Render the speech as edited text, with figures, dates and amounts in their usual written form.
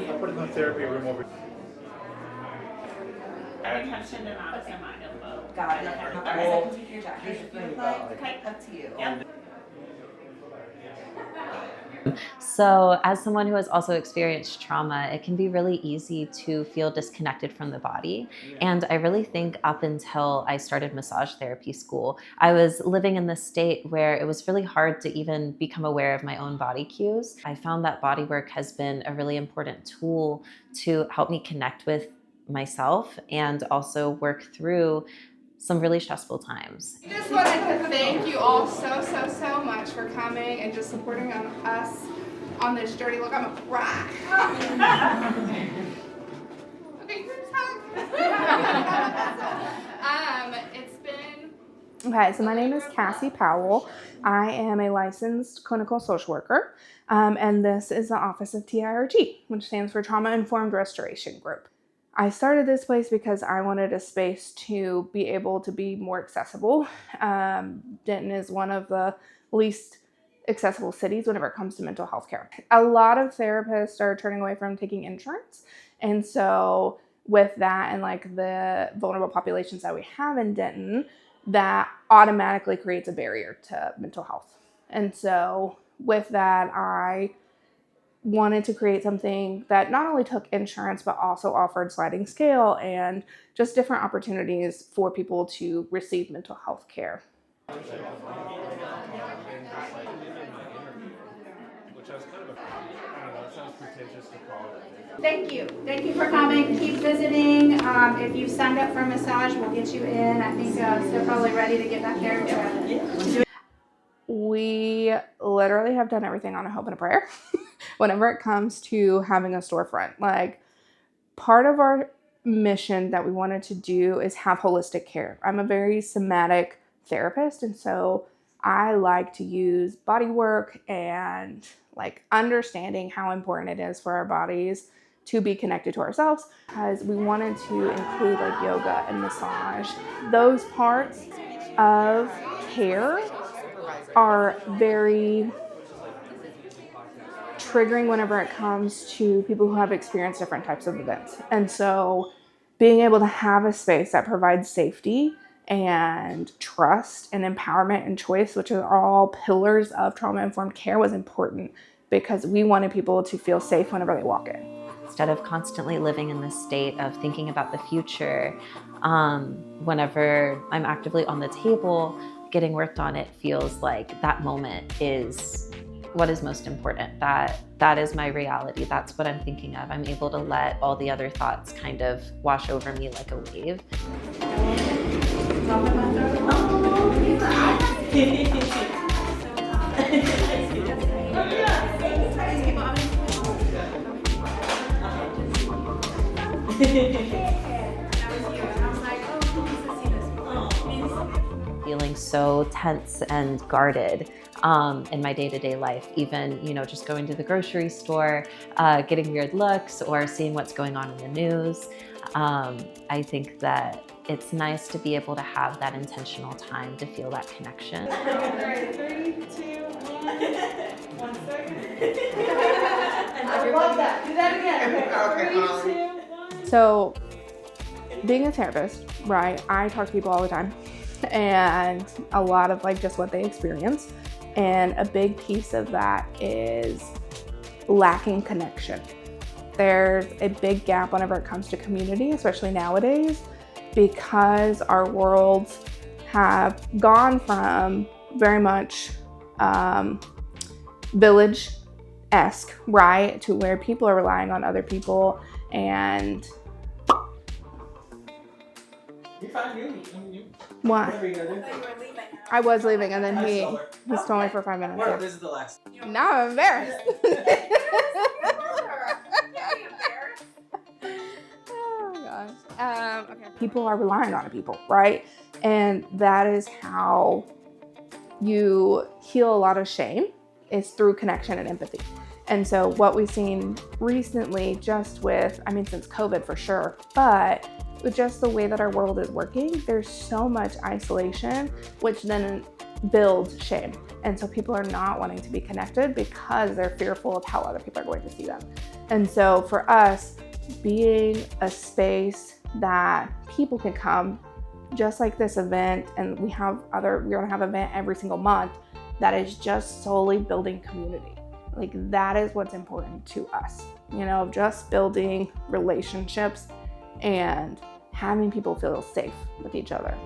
I'll put it in the therapy room over. Attention and out of my elbow. Got it. Well, I can take your jacket here's the if thing you'd about, like. like- Up to you. Yep. So as someone who has also experienced trauma, it can be really easy to feel disconnected from the body. And I really think up until I started massage therapy school, I was living in this state where it was really hard to even become aware of my own body cues. I found that body work has been a really important tool to help me connect with myself and also work through some really stressful times. We just wanted to thank you all so much for coming and just supporting us on this journey. Look, I'm a cry. Okay, here's hug. It's been... Okay, so my name is Cassie Powell. I am a licensed clinical social worker, and this is the office of TIRG, which stands for Trauma Informed Restoration Group. I started this place because I wanted a space to be able to be more accessible. Denton is one of the least accessible cities whenever it comes to mental health care. A lot of therapists are turning away from taking insurance. And so with that and like the vulnerable populations that we have in Denton, that automatically creates a barrier to mental health. And so with that, I wanted to create something that not only took insurance, but also offered sliding scale and just different opportunities for people to receive mental health care. Thank you. Thank you for coming. Keep visiting. If you've signed up for a massage, we'll get you in. I think they're probably ready to get back there. We literally have done everything on a hope and a prayer whenever it comes to having a storefront. Like, part of our mission that we wanted to do is have holistic care. I'm a very somatic therapist, and so I like to use body work and like understanding how important it is for our bodies to be connected to ourselves, because we wanted to include like yoga and massage. Those parts of care are very triggering whenever it comes to people who have experienced different types of events. And so being able to have a space that provides safety and trust and empowerment and choice, which are all pillars of trauma-informed care, was important because we wanted people to feel safe whenever they walk in. Instead of constantly living in this state of thinking about the future, whenever I'm actively on the table, getting worked on, it feels like that moment is what is most important. That is my reality. That's what I'm thinking of. I'm able to let all the other thoughts kind of wash over me like a wave. Feeling so tense and guarded in my day-to-day life, even, just going to the grocery store, getting weird looks or seeing what's going on in the news. I think that it's nice to be able to have that intentional time to feel that connection. All right, 3, 2, 1. 1 second. I love that. Do that again. 3, 2, 1. So being a therapist, right, I talk to people all the time and a lot of like just what they experience. And a big piece of that is lacking connection. There's a big gap whenever it comes to community, especially nowadays, because our worlds have gone from very much village-esque, right, to where people are relying on other people. And You find what? whatever you gotta do. I was leaving, and then he told me for 5 minutes. Where? Yeah. This is the last. Now I'm embarrassed. Oh my gosh. Okay. People are relying on people, right? And that is how you heal a lot of shame, is through connection and empathy. And so what we've seen recently, just with, since COVID for sure, but with just the way that our world is working, there's so much isolation, which then builds shame. And so people are not wanting to be connected because they're fearful of how other people are going to see them. And so for us, being a space that people can come, just like this event, and we're gonna have an event every single month that is just solely building community. Like that is what's important to us, you know, just building relationships and having people feel safe with each other.